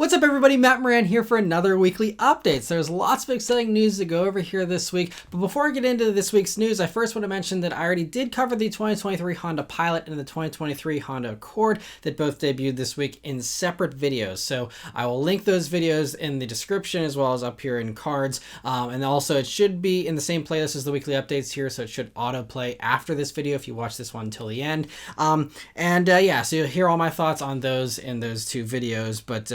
What's up everybody, Matt Maran here for another weekly update. So there's lots of exciting news to go over here this week, but before I get into this week's news, I first want to mention that I already did cover the 2023 Honda Pilot and the 2023 Honda Accord that both debuted this week in separate videos. So I will link those videos in the description as well as up here in cards. And also it should be in the same playlist as the weekly updates here, so it should autoplay after this video if you watch this one until the end. Yeah, so you'll hear all my thoughts on those in those two videos, but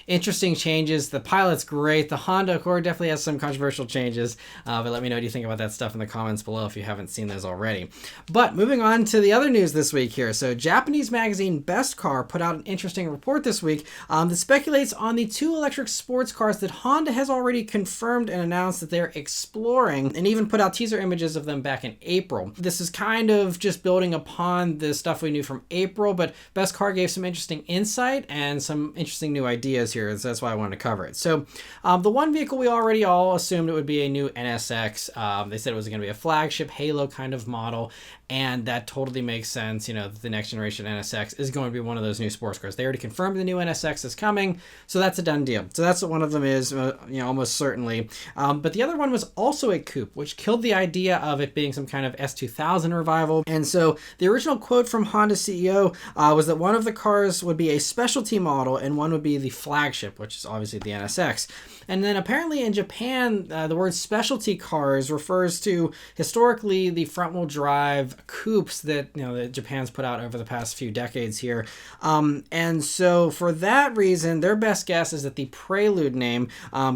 interesting changes. The Pilot's great. The Honda Accord definitely has some controversial changes, but let me know what you think about that stuff in the comments below if you haven't seen those already. But moving on to the other news this week here. So Japanese magazine Best Car put out an interesting report this week that speculates on the two electric sports cars that Honda has already confirmed and announced that they're exploring, and even put out teaser images of them back in April. This is kind of just building upon the stuff we knew from April, but Best Car gave some interesting insight and some interesting new ideas here, so that's why I wanted to cover it. So the one vehicle we already all assumed it would be a new NSX. They said it was going to be a flagship Halo kind of model, and that totally makes sense. You know, the next generation NSX is going to be one of those new sports cars. They already confirmed the new NSX is coming, so that's a done deal. So that's what one of them is, almost certainly. But the other one was also a coupe, which killed the idea of it being some kind of S2000 revival. And so the original quote from Honda CEO was that one of the cars would be a specialty model and one would be the flagship, which is obviously the NSX. And then apparently in Japan, the word specialty cars refers to historically the front-wheel drive coupes that that Japan's put out over the past few decades here. And so for that reason, their best guess is that the Prelude name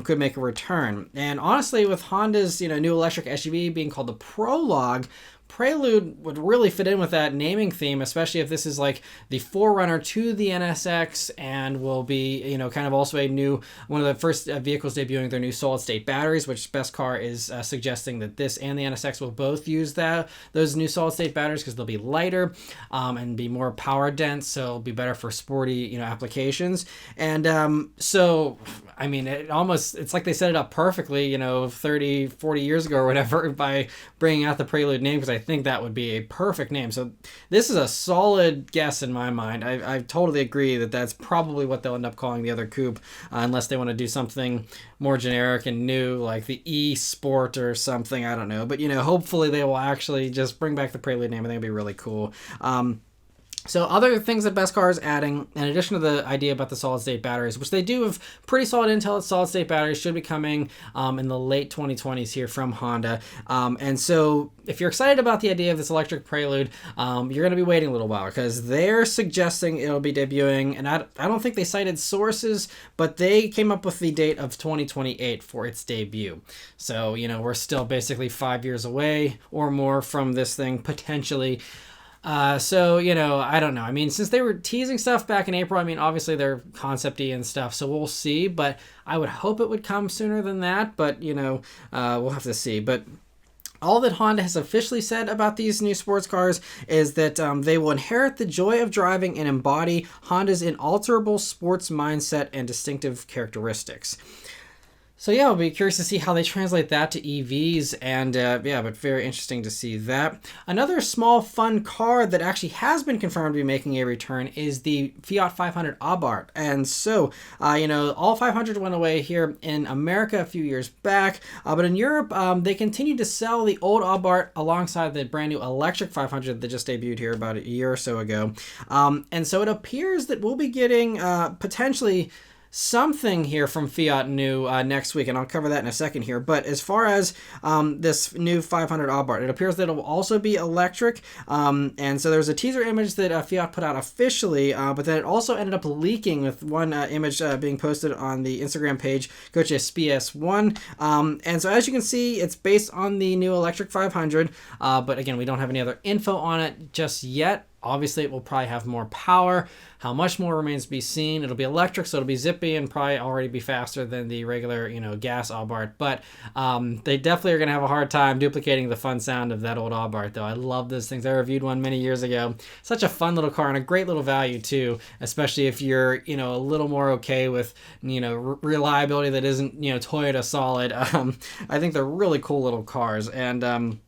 could make a return. And honestly, with Honda's new electric SUV being called the Prologue, Prelude would really fit in with that naming theme, especially if this is like the forerunner to the NSX and will be, kind of also one of the first vehicles debuting their new solid state batteries, which Best Car is suggesting that this and the NSX will both use those new solid state batteries because they'll be lighter and be more power dense, so it'll be better for sporty, applications. And so, I mean, it's like they set it up perfectly, 30, 40 years ago or whatever by bringing out the Prelude name, because I think that would be a perfect name. So this is a solid guess in my mind. I totally agree that that's probably what they'll end up calling the other coupe, unless they want to do something more generic and new, like the E-Sport or something. I don't know. But, hopefully they will actually just bring back the Prelude name. I think it'd be really cool. So other things that Best Car is adding, in addition to the idea about the solid-state batteries, which they do have pretty solid intel that solid-state batteries should be coming in the late 2020s here from Honda. And so if you're excited about the idea of this electric Prelude, you're going to be waiting a little while because they're suggesting it'll be debuting, and I don't think they cited sources, but they came up with the date of 2028 for its debut. So, we're still basically 5 years away or more from this thing potentially. So, I don't know. I mean, since they were teasing stuff back in April, I mean, obviously they're concept-y and stuff, so we'll see, but I would hope it would come sooner than that, but, we'll have to see. But all that Honda has officially said about these new sports cars is that they will inherit the joy of driving and embody Honda's inalterable sports mindset and distinctive characteristics. So yeah, I'll be curious to see how they translate that to EVs, and but very interesting to see that. Another small fun car that actually has been confirmed to be making a return is the Fiat 500 Abarth. And so, all 500 went away here in America a few years back, but in Europe, they continued to sell the old Abarth alongside the brand new electric 500 that just debuted here about a year or so ago. And so it appears that we'll be getting potentially something here from Fiat new next week, and I'll cover that in a second here. But as far as this new 500 Abarth, it appears that it will also be electric, and so there's a teaser image that Fiat put out officially, but then it also ended up leaking with one image being posted on the Instagram page, Coaches PS1, and so as you can see, it's based on the new electric 500, but again, we don't have any other info on it just yet. Obviously, it will probably have more power. How much more remains to be seen. It'll be electric, so it'll be zippy and probably already be faster than the regular, gas Abarth. But they definitely are going to have a hard time duplicating the fun sound of that old Abarth, though. I love those things. I reviewed one many years ago. Such a fun little car and a great little value, too, especially if you're, a little more okay with, reliability that isn't, Toyota solid. I think they're really cool little cars. And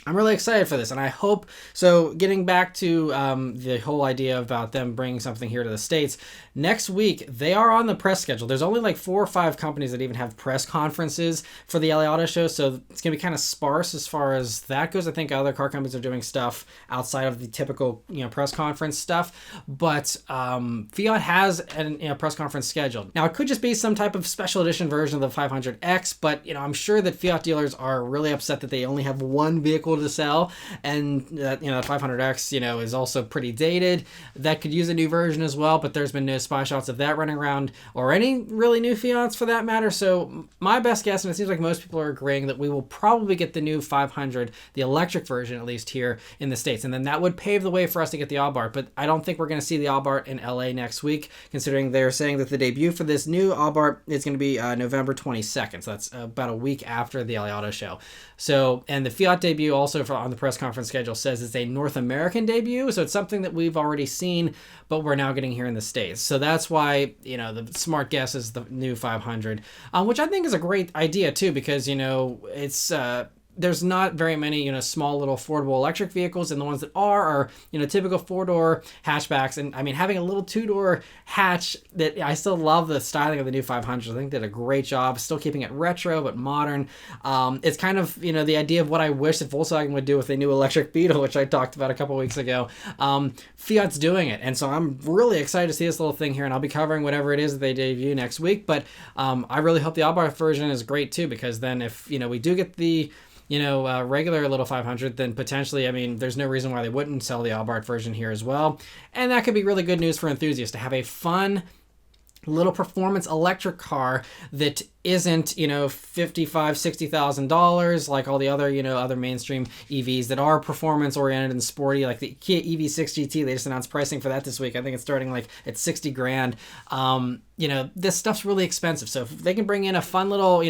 I'm really excited for this, and I hope so. Getting back to the whole idea about them bringing something here to the States, next week they are on the press schedule. There's only like 4 or 5 companies that even have press conferences for the LA Auto Show, so it's going to be kind of sparse as far as that goes. I think other car companies are doing stuff outside of the typical press conference stuff, but Fiat has a press conference scheduled. Now, it could just be some type of special edition version of the 500X, but I'm sure that Fiat dealers are really upset that they only have one vehicle to sell, and that the 500X is also pretty dated. That could use a new version as well, but there's been no spy shots of that running around, or any really new Fiats for that matter. So my best guess, and it seems like most people are agreeing, that we will probably get the new 500, the electric version, at least here in the States, and then that would pave the way for us to get the Abarth. But I don't think we're going to see the Abarth in LA next week, considering they're saying that the debut for this new Abarth is going to be November 22nd, so that's about a week after the LA Auto Show. So, and the Fiat debut also on the press conference schedule says it's a North American debut, so it's something that we've already seen, but we're now getting here in the States. So that's why, the smart guess is the new 500, which I think is a great idea too, because, it's, there's not very many, small little affordable electric vehicles, and the ones that are, typical 4-door hatchbacks. And I mean, having a little 2-door hatch, that I still love the styling of the new 500. I think they did a great job, still keeping it retro but modern. It's kind of, the idea of what I wish that Volkswagen would do with a new electric Beetle, which I talked about a couple weeks ago. Fiat's doing it, and so I'm really excited to see this little thing here, and I'll be covering whatever it is that they debut next week. But I really hope the Abarth version is great too, because then if we do get the regular little 500, then potentially, there's no reason why they wouldn't sell the Abarth version here as well. And that could be really good news for enthusiasts, to have a fun little performance electric car that isn't, $55,000-$60,000 like all the other, other mainstream EVs that are performance oriented and sporty, like the Kia EV6 GT. They just announced pricing for that this week. I think it's starting like at $60,000. This stuff's really expensive. So if they can bring in a fun little,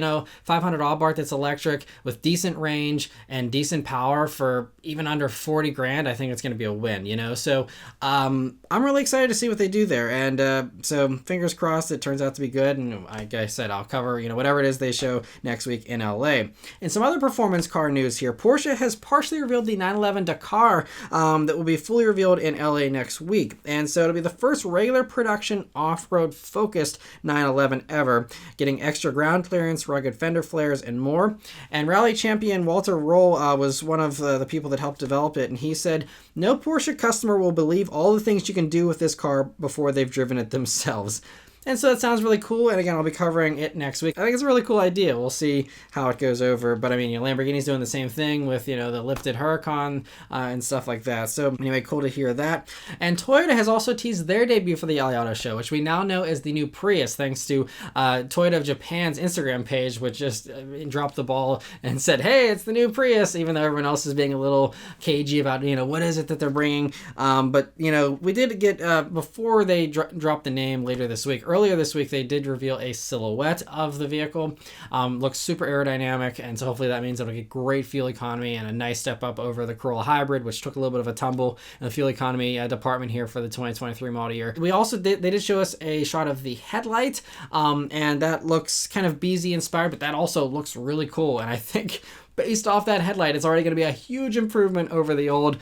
500 Abarth that's electric with decent range and decent power for even under $40,000, I think it's going to be a win, So I'm really excited to see what they do there. And so fingers crossed it turns out to be good. And like I said, I'll cover whatever it is they show next week in LA. And some other performance car news here. Porsche has partially revealed the 911 Dakar that will be fully revealed in LA next week. And so it'll be the first regular production off-road focused 911 ever, getting extra ground clearance, rugged fender flares, and more. And rally champion Walter Roll was one of the people that helped develop it, and he said, "No Porsche customer will believe all the things you can do with this car before they've driven it themselves." And so that sounds really cool, and again, I'll be covering it next week. I think it's a really cool idea. We'll see how it goes over, but Lamborghini's doing the same thing with, the lifted Huracan and stuff like that. So anyway, cool to hear that. And Toyota has also teased their debut for the LA Auto Show, which we now know is the new Prius, thanks to Toyota of Japan's Instagram page, which just dropped the ball and said, hey, it's the new Prius, even though everyone else is being a little cagey about, what is it that they're bringing. But we did get, before they dropped the name later this week, earlier this week, they did reveal a silhouette of the vehicle. Looks super aerodynamic, and so hopefully that means it'll get great fuel economy and a nice step up over the Corolla Hybrid, which took a little bit of a tumble in the fuel economy department here for the 2023 model year. We also they did show us a shot of the headlight, and that looks kind of BZ inspired, but that also looks really cool, and I think based off that headlight, it's already going to be a huge improvement over the old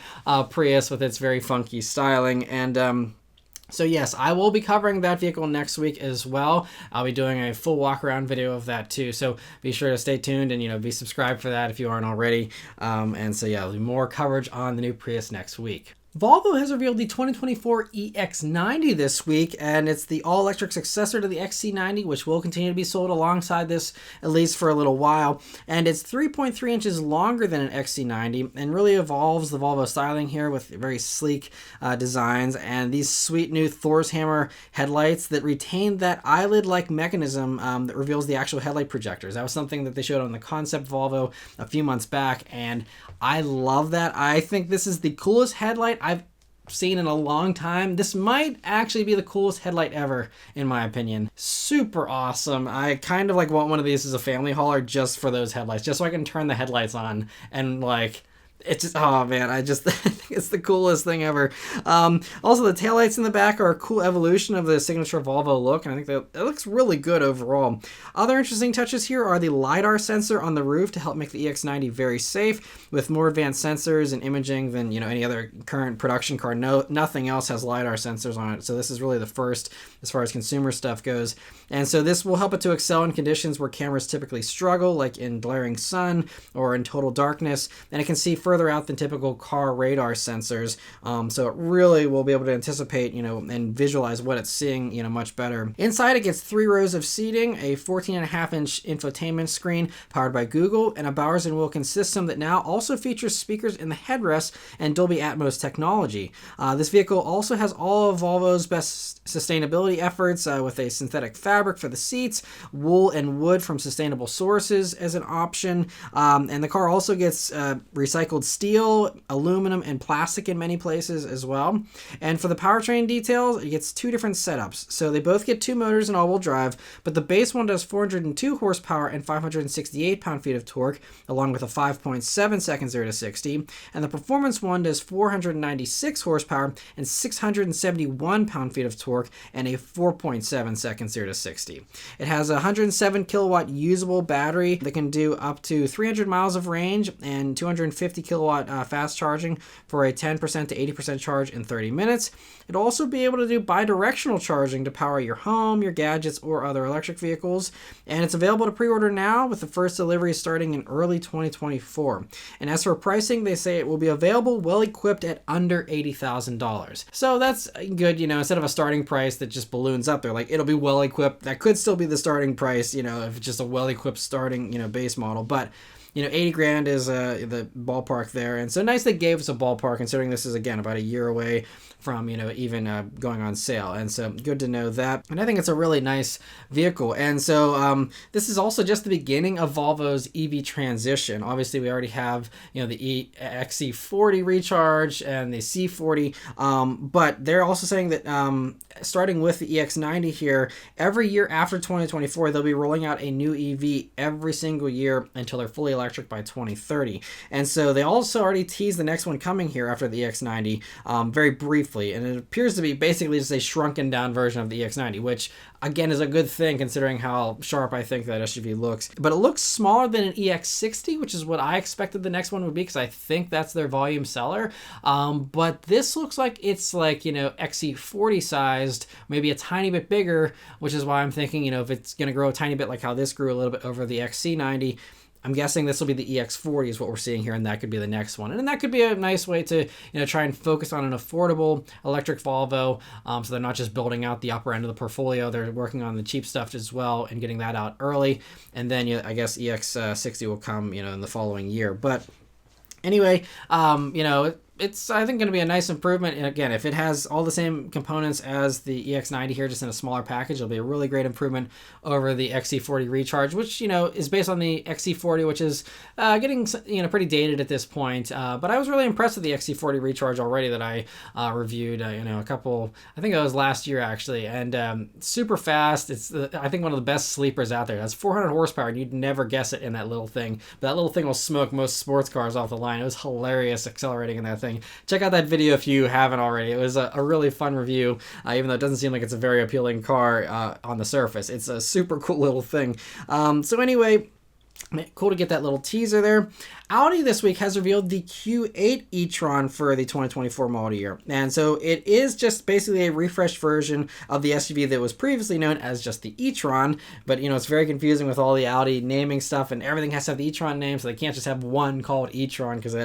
Prius with its very funky styling. And so yes, I will be covering that vehicle next week as well. I'll be doing a full walk around video of that too. So be sure to stay tuned and, be subscribed for that if you aren't already. And so yeah, there'll be more coverage on the new Prius next week. Volvo has revealed the 2024 EX90 this week, and it's the all-electric successor to the XC90, which will continue to be sold alongside this at least for a little while. And it's 3.3 inches longer than an XC90 and really evolves the Volvo styling here with very sleek designs and these sweet new Thor's Hammer headlights that retain that eyelid-like mechanism that reveals the actual headlight projectors. That was something that they showed on the concept Volvo a few months back, and I love that. I think this is the coolest headlight I've seen in a long time. This might actually be the coolest headlight ever, in my opinion. Super awesome. I kind of want one of these as a family hauler just for those headlights, just so I can turn the headlights on and It's just, oh man, I just think it's the coolest thing ever. Also, the taillights in the back are a cool evolution of the signature Volvo look, and I think that it looks really good overall. Other interesting touches here are the LiDAR sensor on the roof to help make the EX90 very safe, with more advanced sensors and imaging than any other current production car. Nothing else has LiDAR sensors on it, so this is really the first as far as consumer stuff goes. And so this will help it to excel in conditions where cameras typically struggle, like in glaring sun or in total darkness, and it can see further out than typical car radar sensors, so it really will be able to anticipate and visualize what it's seeing much better. Inside, it gets 3 rows of seating, a 14.5-inch infotainment screen powered by Google, and a Bowers & Wilkins system that now also features speakers in the headrest and Dolby Atmos technology. This vehicle also has all of Volvo's best sustainability efforts, with a synthetic fabric for the seats, wool and wood from sustainable sources as an option, and the car also gets recycled steel, aluminum, and plastic in many places as well. And for the powertrain details, it gets 2 different setups. So they both get 2 motors and all-wheel drive, but the base one does 402 horsepower and 568 pound-feet of torque, along with a 5.7 second 0 to 60. And the performance one does 496 horsepower and 671 pound-feet of torque and a 4.7 second 0 to 60. It has a 107 kilowatt usable battery that can do up to 300 miles of range and 250 kilowatt fast charging for a 10% to 80% charge in 30 minutes. It'll also be able to do bi-directional charging to power your home, your gadgets, or other electric vehicles. And it's available to pre-order now, with the first delivery starting in early 2024. And as for pricing, they say it will be available well equipped at under $80,000. So that's good, instead of a starting price that just balloons up there, like it'll be well equipped. That could still be the starting price, if it's just a well equipped starting, base model. But 80 grand is the ballpark there. And so nice they gave us a ballpark, considering this is, again, about a year away from, even going on sale. And so good to know that. And I think it's a really nice vehicle. And so this is also just the beginning of Volvo's EV transition. Obviously, we already have, the XC40 Recharge and the C40. But they're also saying that starting with the EX90 here, every year after 2024, they'll be rolling out a new EV every single year until they're fully electric by 2030. And so they also already teased the next one coming here after the EX90 very briefly. And it appears to be basically just a shrunken down version of the EX90, which again is a good thing considering how sharp I think that SUV looks. But it looks smaller than an EX60, which is what I expected the next one would be, because I think that's their volume seller. But this looks like it's like, XC40 sized, maybe a tiny bit bigger, which is why I'm thinking, if it's going to grow a tiny bit like how this grew a little bit over the XC90, I'm guessing this will be the EX40 is what we're seeing here, and that could be the next one. And that could be a nice way to, try and focus on an affordable electric Volvo, so they're not just building out the upper end of the portfolio. They're working on the cheap stuff as well and getting that out early. And then, I guess EX60 will come, in the following year. But anyway, it's, I think, going to be a nice improvement. And again, if it has all the same components as the EX90 here, just in a smaller package, it'll be a really great improvement over the XC40 Recharge, which, is based on the XC40, which is getting, pretty dated at this point. But I was really impressed with the XC40 Recharge already that I reviewed, a couple, I think it was last year actually, and super fast. It's, I think, one of the best sleepers out there. That's 400 horsepower, and you'd never guess it in that little thing. But that little thing will smoke most sports cars off the line. It was hilarious accelerating in that thing. Check out that video if you haven't already. It was a really fun review, even though it doesn't seem like it's a very appealing car on the surface. It's a super cool little thing. So anyway, cool to get that little teaser there. Audi this week has revealed the Q8 E-Tron for the 2024 model year. And so it is just basically a refreshed version of the SUV that was previously known as just the E-Tron. But, it's very confusing with all the Audi naming stuff, and everything has to have the E-Tron name, so they can't just have one called E-Tron, because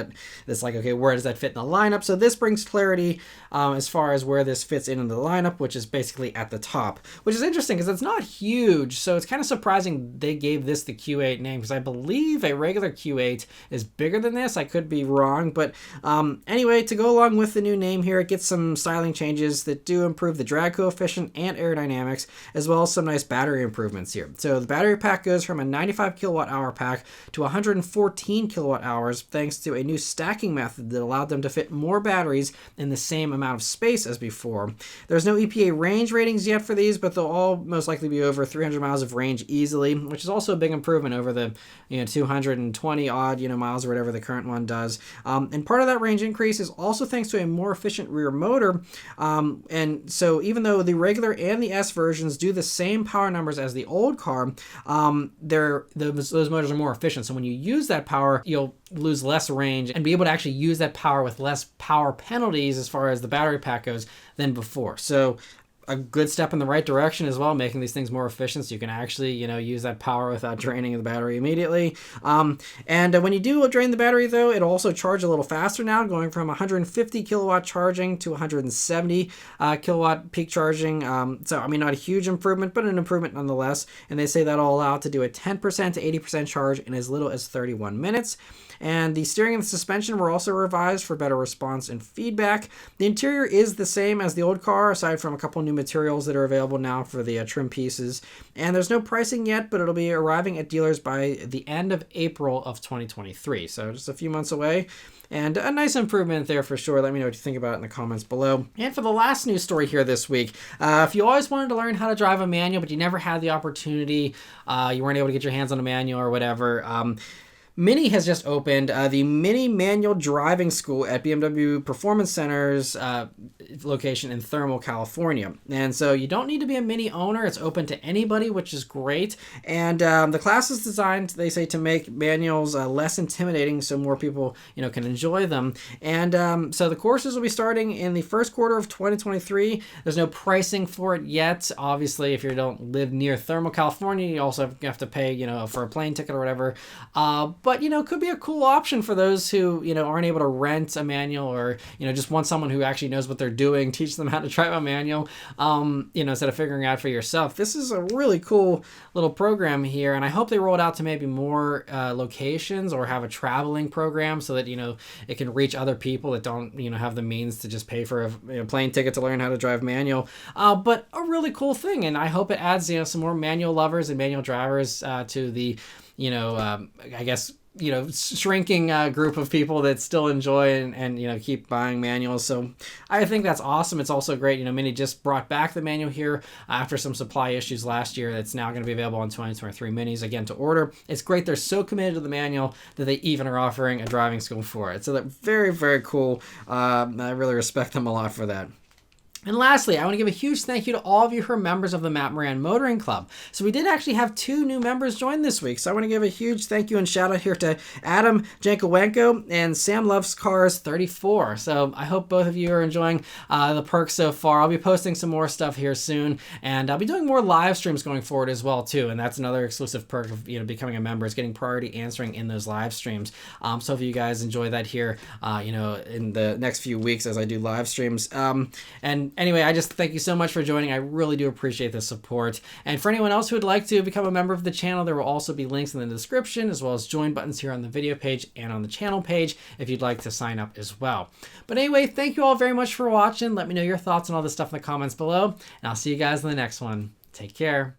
it's like, okay, where does that fit in the lineup? So this brings clarity as far as where this fits in the lineup, which is basically at the top, which is interesting because it's not huge. So it's kind of surprising they gave this the Q8 name, because I believe a regular Q8 is bigger than this. I could be wrong, but anyway, to go along with the new name here, it gets some styling changes that do improve the drag coefficient and aerodynamics, as well as some nice battery improvements here. So the battery pack goes from a 95 kilowatt hour pack to 114 kilowatt hours, thanks to a new stacking method that allowed them to fit more batteries in the same amount of space as before. There's no EPA range ratings yet for these, but they'll all most likely be over 300 miles of range easily, which is also a big improvement over the 220 odd, miles or whatever the current one does. And part of that range increase is also thanks to a more efficient rear motor. And so even though the regular and the S versions do the same power numbers as the old car, those motors are more efficient. So when you use that power, you'll lose less range and be able to actually use that power with less power penalties as far as the battery pack goes than before. So a good step in the right direction as well, making these things more efficient so you can actually, use that power without draining the battery immediately. And when you do drain the battery, though, it'll also charge a little faster now, going from 150 kilowatt charging to 170 kilowatt peak charging. So, not a huge improvement, but an improvement nonetheless. And they say that'll allow it to do a 10% to 80% charge in as little as 31 minutes. And the steering and the suspension were also revised for better response and feedback. The interior is the same as the old car, aside from a couple new materials that are available now for the trim pieces. And there's no pricing yet, but it'll be arriving at dealers by the end of April of 2023. So just a few months away. And a nice improvement there for sure. Let me know what you think about it in the comments below. And for the last news story here this week, if you always wanted to learn how to drive a manual, but you never had the opportunity, you weren't able to get your hands on a manual or whatever, Mini has just opened the Mini Manual Driving School at BMW Performance Center's location in Thermal, California. And so you don't need to be a Mini owner. It's open to anybody, which is great. And the class is designed, they say, to make manuals less intimidating so more people, can enjoy them. And so the courses will be starting in the first quarter of 2023. There's no pricing for it yet. Obviously, if you don't live near Thermal, California, you also have to pay, for a plane ticket or whatever. But, it could be a cool option for those who, aren't able to rent a manual or, just want someone who actually knows what they're doing, teach them how to drive a manual, instead of figuring out for yourself. This is a really cool little program here, and I hope they roll it out to maybe more locations or have a traveling program so that, it can reach other people that don't, have the means to just pay for a plane ticket to learn how to drive manual. But a really cool thing, and I hope it adds, some more manual lovers and manual drivers to the I guess, shrinking group of people that still enjoy and keep buying manuals. So I think that's awesome. It's also great. Mini just brought back the manual here after some supply issues last year. That's now going to be available on 2023 Minis again to order. It's great. They're so committed to the manual that they even are offering a driving school for it. So that's very, very cool. I really respect them a lot for that. And lastly, I want to give a huge thank you to all of you who are members of the Maran Motoring Club. So we did actually have 2 new members join this week. So I want to give a huge thank you and shout out here to Adam Jankowenko and Sam Loves Cars 34. So I hope both of you are enjoying the perks so far. I'll be posting some more stuff here soon, and I'll be doing more live streams going forward as well too. And that's another exclusive perk of becoming a member, is getting priority answering in those live streams. So if you guys enjoy that here, in the next few weeks as I do live streams. And anyway, I just thank you so much for joining. I really do appreciate the support. And for anyone else who would like to become a member of the channel, there will also be links in the description, as well as join buttons here on the video page and on the channel page if you'd like to sign up as well. But anyway, thank you all very much for watching. Let me know your thoughts on all this stuff in the comments below, and I'll see you guys in the next one. Take care.